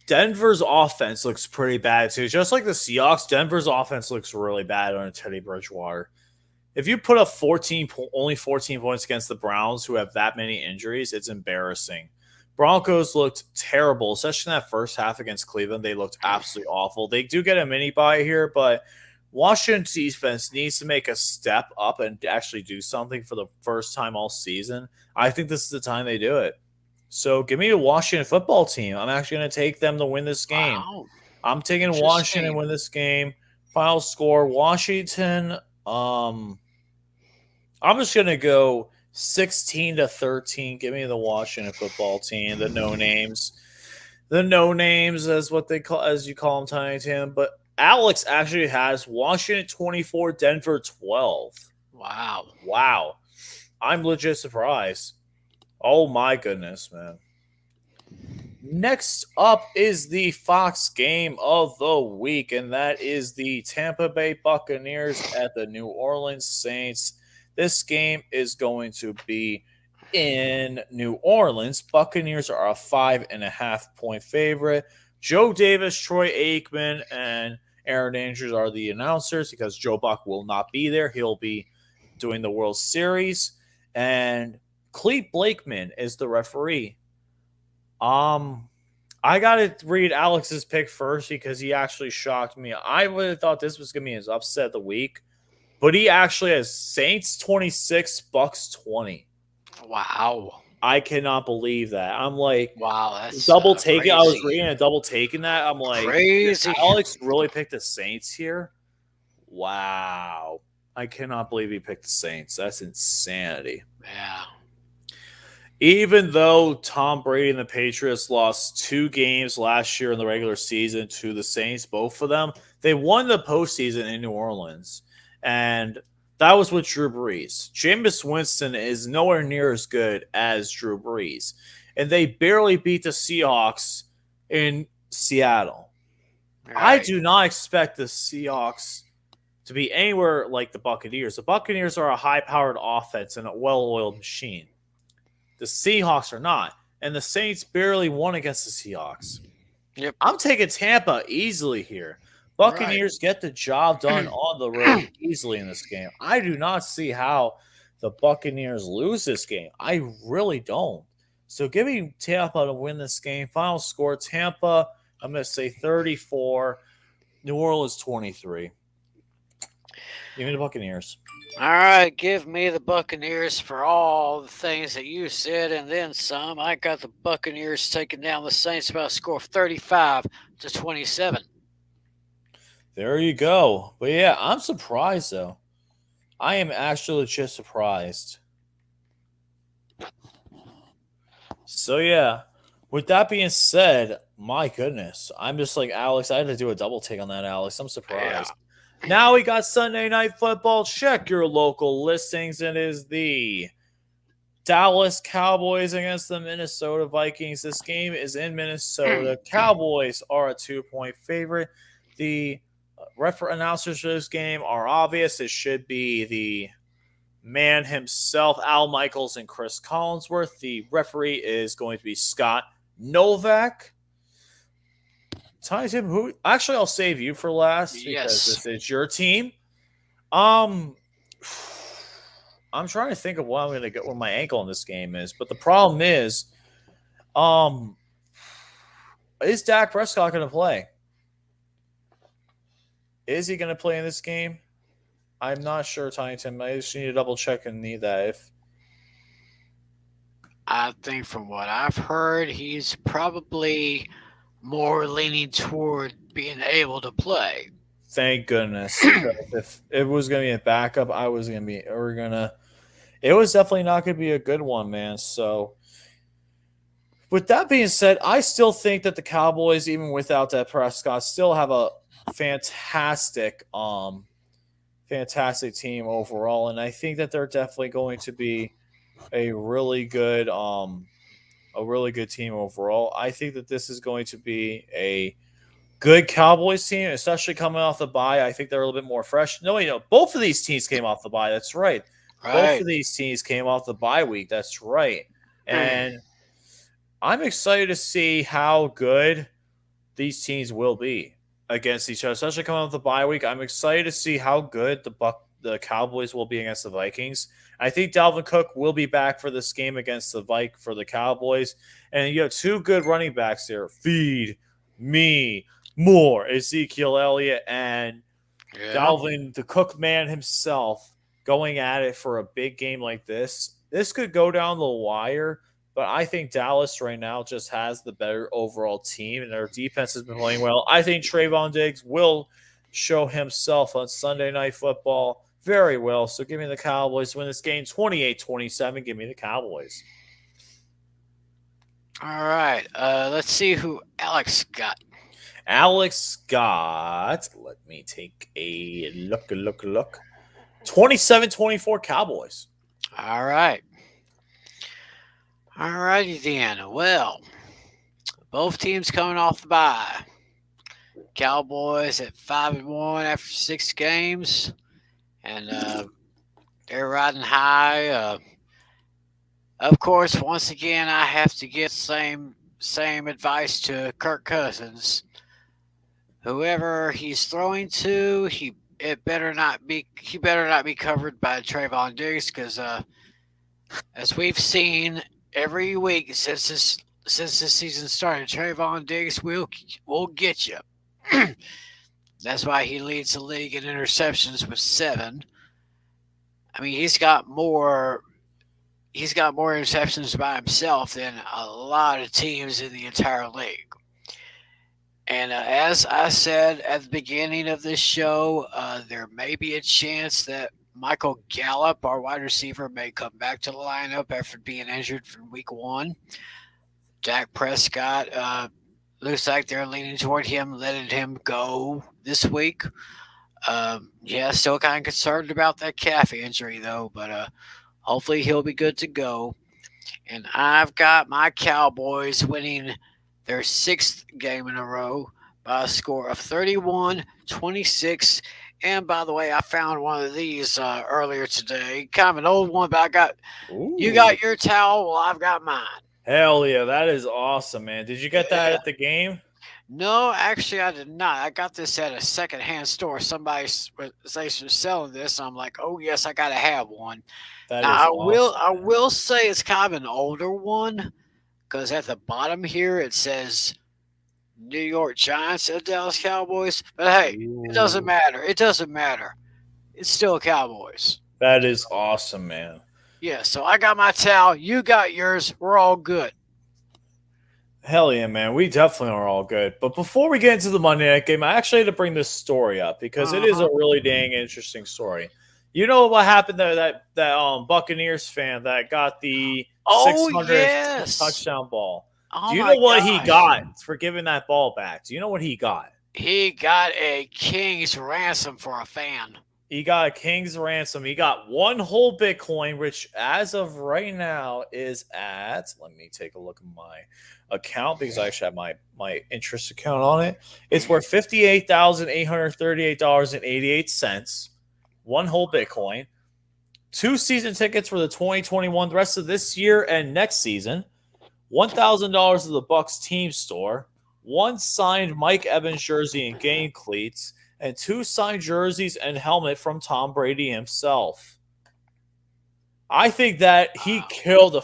Denver's offense looks pretty bad too. Just like the Seahawks, Denver's offense looks really bad under Teddy Bridgewater. If you put up only 14 points against the Browns, who have that many injuries, it's embarrassing. Broncos looked terrible, especially in that first half against Cleveland. They looked absolutely awful. They do get a mini bye here, but Washington's defense needs to make a step up and actually do something for the first time all season. I think this is the time they do it. So give me a Washington football team. I'm actually going to take them to win this game. Wow. I'm taking Washington to win this game. Final score, Washington. I'm just going to go 16-13. Give me the Washington football team, the no names. The no names, as what they call, as you call them, Tiny Tim. But Alex actually has Washington 24, Denver 12. Wow. I'm legit surprised. Oh my goodness, man. Next up is the Fox game of the week, and that is the Tampa Bay Buccaneers at the New Orleans Saints. This game is going to be in New Orleans. Buccaneers are a 5.5-point favorite. Joe Davis, Troy Aikman, and Aaron Andrews are the announcers because Joe Buck will not be there. He'll be doing the World Series. And Clete Blakeman is the referee. I got to read Alex's pick first because he actually shocked me. I would have thought this was going to be his upset of the week, but he actually has Saints 26, Bucks 20. Wow. I cannot believe that. I'm like, wow, that's double taking. crazy. I was reading a double taking that. I'm like, Crazy. did Alex really picked the Saints here? Wow. I cannot believe he picked the Saints. That's insanity. Yeah. Even though Tom Brady and the Patriots lost 2 games last year in the regular season to the Saints, both of them, they won the postseason in New Orleans. And that was with Drew Brees. Jameis Winston is nowhere near as good as Drew Brees. And they barely beat the Seahawks in Seattle. Right. I do not expect the Seahawks to be anywhere like the Buccaneers. The Buccaneers are a high-powered offense and a well-oiled machine. The Seahawks are not. And the Saints barely won against the Seahawks. Yep. I'm taking Tampa easily here. Buccaneers get the job done on the road easily in this game. I do not see how the Buccaneers lose this game. I really don't. So give me Tampa to win this game. Final score, Tampa, I'm going to say 34, New Orleans 23. Give me the Buccaneers. All right, give me the Buccaneers for all the things that you said and then some. I got the Buccaneers taking down the Saints by a score of 35-27. There you go. But yeah, I'm surprised though. I am actually just surprised. So yeah, with that being said, my goodness, I'm just like Alex. I had to do a double take on that, Alex. I'm surprised. Yeah. Now we got Sunday Night Football. Check your local listings. It is the Dallas Cowboys against the Minnesota Vikings. This game is in Minnesota. Cowboys are a 2-point favorite. The announcers for this game are obvious. It should be the man himself, Al Michaels and Chris Collinsworth. The referee is going to be Scott Novak. Tiny Tim, who actually I'll save you for last because this is your team. I'm trying to think of what I'm going to get where my ankle in this game is, but the problem is Dak Prescott going to play? Is he going to play in this game? I'm not sure, Tiny Tim. I just need to double check and need that. I think from what I've heard, he's probably more leaning toward being able to play. Thank goodness. If it was going to be a backup, it was definitely not going to be a good one, man. So, with that being said, I still think that the Cowboys, even without Dak Prescott, still have a fantastic, fantastic team overall, and I think that they're definitely going to be a really good, team overall. I think that this is going to be a good Cowboys team, especially coming off the bye. I think they're a little bit more fresh. No, both of these teams came off the bye. That's right. Both Right. of these teams came off the bye week. That's right. And I'm excited to see how good these teams will be against each other, especially coming off the bye week. I'm excited to see how good the Cowboys will be against the Vikings. I think Dalvin Cook will be back for this game against for the Cowboys. And you have two good running backs there. Feed me more. Ezekiel Elliott and Yeah. Dalvin, the Cook man himself, going at it for a big game like this. This could go down the wire, but I think Dallas right now just has the better overall team, and their defense has been playing well. I think Trayvon Diggs will show himself on Sunday Night Football very well. So give me the Cowboys to win this game 28-27. Give me the Cowboys. All right. Let's see who Alex got. Alex got, let me take a look. 27-24 Cowboys. All right. All righty then. Well, both teams coming off the bye. Cowboys at 5-1 after 6 games, and they're riding high. Of course, once again, I have to give same advice to Kirk Cousins. Whoever he's throwing to, he better not be covered by Trayvon Diggs, because as we've seen every week since this season started, Trayvon Diggs will get you. That's why he leads the league in interceptions with 7. I mean, he's got more interceptions by himself than a lot of teams in the entire league. And as I said at the beginning of this show, there may be a chance that Michael Gallup, our wide receiver, may come back to the lineup after being injured from week 1. Dak Prescott looks like they're leaning toward him, letting him go this week. Still kind of concerned about that calf injury, though, but hopefully he'll be good to go. And I've got my Cowboys winning their 6th game in a row by a score of 31-26. And by the way, I found one of these earlier today. Kind of an old one, but you got your towel, well, I've got mine. Hell yeah, that is awesome, man. Did you get that at the game? No, actually, I did not. I got this at a secondhand store. Somebody was selling this. I'm like, oh yes, I gotta have one. I will say it's kind of an older one, because at the bottom here it says New York Giants and Dallas Cowboys. But hey, it doesn't matter. It doesn't matter. It's still Cowboys. That is awesome, man. Yeah, so I got my towel. You got yours. We're all good. Hell yeah, man. We definitely are all good. But before we get into the Monday night game, I actually had to bring this story up because it is a really dang interesting story. You know what happened there? That Buccaneers fan that got the 600th touchdown ball. Do you know what he got for giving that ball back? Do you know what he got? He got a king's ransom for a fan. He got a king's ransom. He got 1 whole Bitcoin, which as of right now is at, let me take a look at my account because I actually have my interest account on it. It's worth $58,838.88. 1 whole Bitcoin. 2 season tickets for the 2021, the rest of this year and next season. $1,000 of the Bucks team store. 1 signed Mike Evans jersey and game cleats. And 2 signed jerseys and helmet from Tom Brady himself. I think that he killed the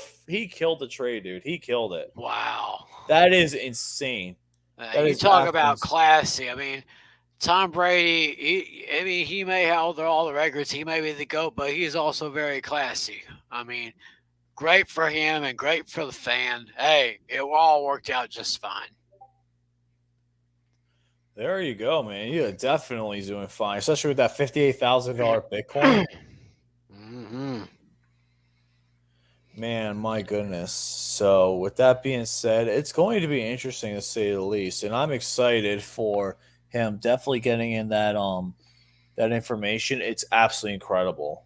trade, dude. He killed it. Wow. That is insane. You talk about classy. I mean, Tom Brady, he may have all the records. He may be the GOAT, but he's also very classy. I mean, great for him and great for the fan. Hey, it all worked out just fine. There you go, man. You're definitely doing fine, especially with that $58,000 Bitcoin. Mm-hmm. Man, my goodness. So, with that being said, it's going to be interesting to say the least, and I'm excited for him definitely getting in that information. It's absolutely incredible.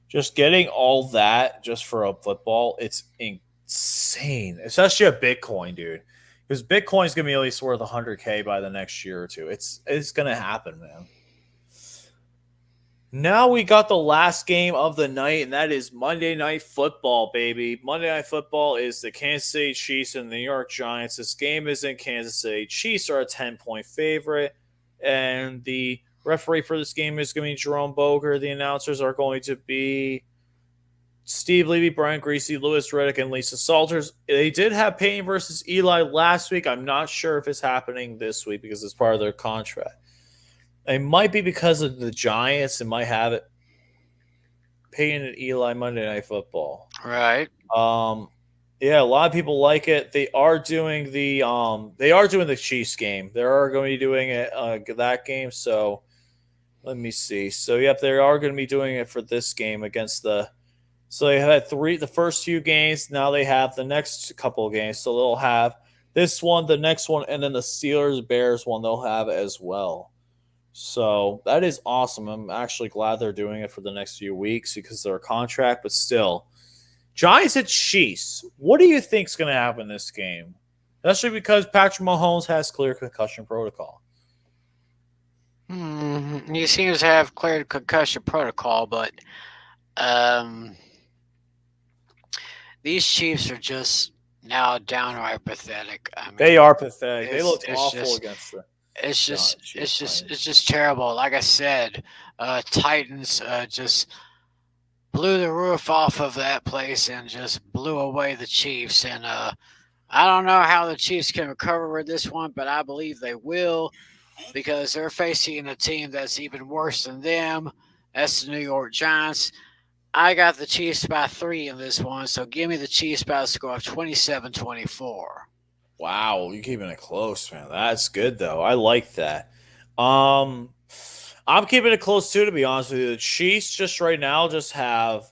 Just getting all that just for a football, it's insane. Especially a Bitcoin, dude. Because Bitcoin's gonna be at least worth 100K by the next year or two. It's gonna happen, man. Now we got the last game of the night, and that is Monday Night Football, baby. Monday Night Football is the Kansas City Chiefs and the New York Giants. This game is in Kansas City. Chiefs are a 10-point favorite, and the referee for this game is going to be Jerome Boger. The announcers are going to be Steve Levy, Brian Greasy, Lewis Riddick, and Lisa Salters. They did have Payne versus Eli last week. I'm not sure if it's happening this week because it's part of their contract. It might be because of the Giants. It might have it. Payton and Eli Monday Night Football. Right. Yeah, a lot of people like it. They are doing the Chiefs game. They are going to be doing it that game. So let me see. So yep, they are going to be doing it for this game against the. So they had the first few games. Now they have the next couple of games. So they'll have this one, the next one, and then the Steelers Bears one. They'll have as well. So that is awesome. I'm actually glad they're doing it for the next few weeks because they're a contract, but still. Giants at Chiefs. What do you think is going to happen in this game? Especially because Patrick Mahomes has clear concussion protocol. He seems to have cleared concussion protocol, but these Chiefs are just now downright pathetic. I mean, They are pathetic. They looked it's awful just- against the. It's just, Chiefs it's just, playing. it's just terrible. Like I said, Titans just blew the roof off of that place and just blew away the Chiefs. And I don't know how the Chiefs can recover with this one, but I believe they will because they're facing a team that's even worse than them. That's the New York Giants. I got the Chiefs by 3 in this one, so give me the Chiefs by a score of 27-24. Wow, you're keeping it close, man. That's good though. I like that. I'm keeping it close too, to be honest with you. The Chiefs just right now just have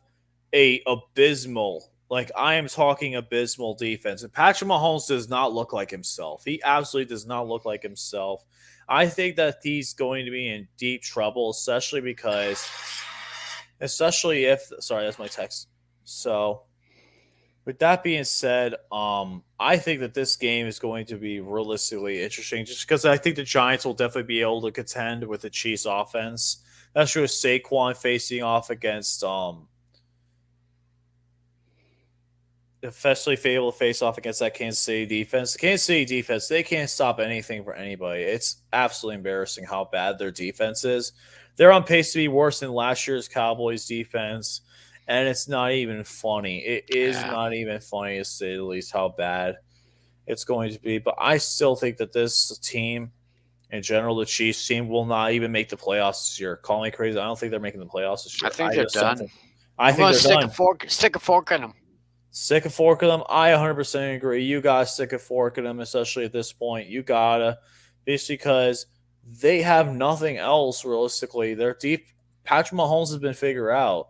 a abysmal, like I am talking abysmal defense. And Patrick Mahomes does not look like himself. He absolutely does not look like himself. I think that he's going to be in deep trouble, especially if sorry, that's my text. So with that being said, I think that this game is going to be realistically interesting just because I think the Giants will definitely be able to contend with the Chiefs offense. That's true with Saquon facing off against especially if able to face off against that Kansas City defense. The Kansas City defense, they can't stop anything for anybody. It's absolutely embarrassing how bad their defense is. They're on pace to be worse than last year's Cowboys defense. And it's not even funny. It is not even funny to say the least how bad it's going to be. But I still think that this team, in general, the Chiefs team, will not even make the playoffs this year. Call me crazy. I don't think they're making the playoffs this year. I think they're done. I think they're done. Stick a fork in them. Stick a fork in them. I 100% agree. You got to stick a fork in them, especially at this point. You got to. Just because they have nothing else, realistically. They're deep. Patrick Mahomes has been figured out.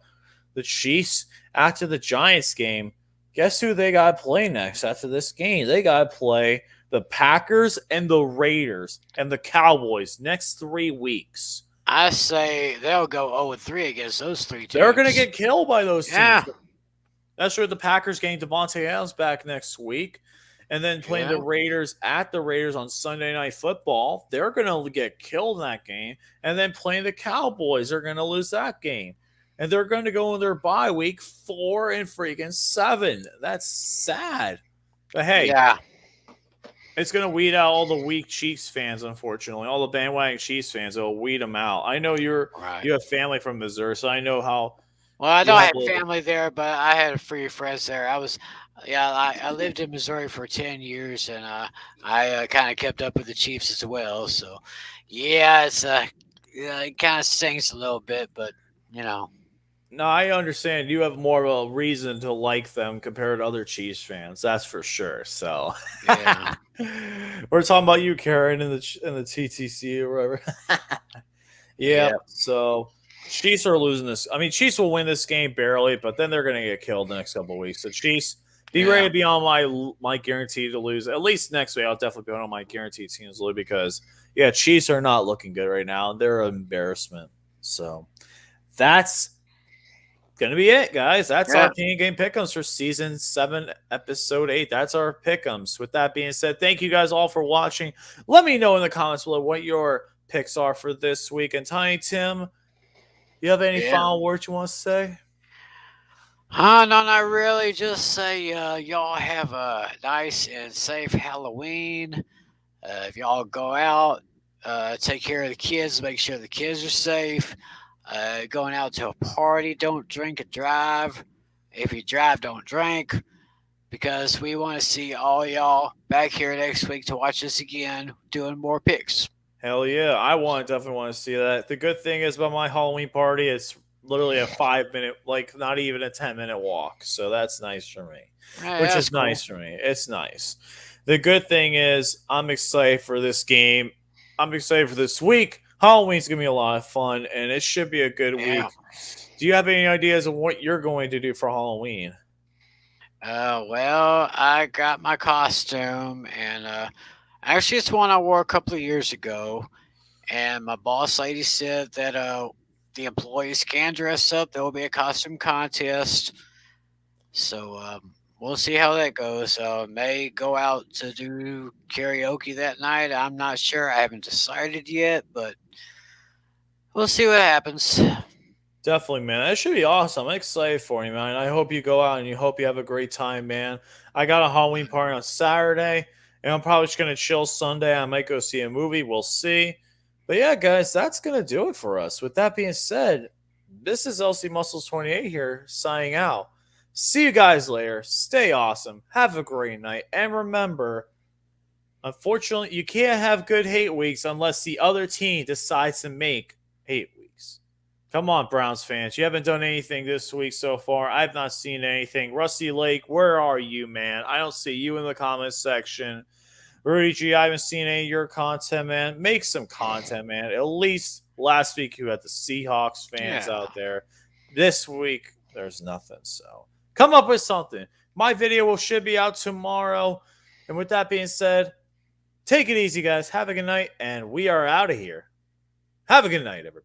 The Chiefs, after the Giants game, guess who they got to play next after this game? They got to play the Packers and the Raiders and the Cowboys next 3 weeks. I say they'll go 0-3 against those 3 teams. They're going to get killed by those teams. Yeah. That's where the Packers getting Devontae Adams back next week. And then playing the Raiders at the Raiders on Sunday Night Football. They're going to get killed in that game. And then playing the Cowboys, they're going to lose that game. And they're going to go in their bye week 4-7. That's sad. But hey, it's going to weed out all the weak Chiefs fans, unfortunately. All the bandwagon Chiefs fans, it'll weed them out. I know you have family from Missouri, so I know how. Well, I don't have family there, but I had a few friends there. I lived in Missouri for 10 years, and I kind of kept up with the Chiefs as well. So, yeah, it kind of stings a little bit, but, you know. No, I understand. You have more of a reason to like them compared to other Chiefs fans. That's for sure. So, yeah. We're talking about you, Karen, in the TTC or whatever. Yeah. So Chiefs are losing this. I mean, Chiefs will win this game barely, but then they're going to get killed the next couple of weeks. So Chiefs, be ready to be on my guarantee to lose. At least next week, I'll definitely be on my guaranteed teams to lose because, yeah, Chiefs are not looking good right now. They're an embarrassment. So that's going to be it, guys. That's our King Game Pick'ems for Season 7, Episode 8. That's our Pick'ems. With that being said, thank you guys all for watching. Let me know in the comments below what your picks are for this week. And Tiny Tim, you have any final words you want to say? No, not really. Just say y'all have a nice and safe Halloween. If y'all go out, take care of the kids. Make sure the kids are safe. Going out to a party, don't drink and drive. If you drive, don't drink. Because we want to see all y'all back here next week to watch us again doing more picks. Hell yeah. I definitely want to see that. The good thing is about my Halloween party, it's literally a 5-minute, like not even a 10-minute walk. So that's nice for me. Which is nice for me. It's nice. The good thing is I'm excited for this game. I'm excited for this week. Halloween's going to be a lot of fun, and it should be a good week. Do you have any ideas of what you're going to do for Halloween? Well, I got my costume, and actually it's one I wore a couple of years ago. And my boss lady said that the employees can dress up. There will be a costume contest. So we'll see how that goes. May go out to do karaoke that night. I'm not sure. I haven't decided yet, but we'll see what happens. Definitely, man. That should be awesome. I'm excited for you, man. I hope you go out and you hope you have a great time, man. I got a Halloween party on Saturday, and I'm probably just going to chill Sunday. I might go see a movie. We'll see. But yeah, guys, that's going to do it for us. With that being said, this is LC Muscles 28 here signing out. See you guys later. Stay awesome. Have a great night. And remember, unfortunately, you can't have good hate weeks unless the other team decides to make hate weeks. Come on, Browns fans. You haven't done anything this week so far. I've not seen anything. Rusty Lake, where are you, man? I don't see you in the comments section. Rudy G, I haven't seen any of your content, man. Make some content, man. At least last week you had the Seahawks fans out there. This week, there's nothing. So come up with something. My video should be out tomorrow. And with that being said, take it easy, guys. Have a good night, and we are out of here. Have a good night, everybody.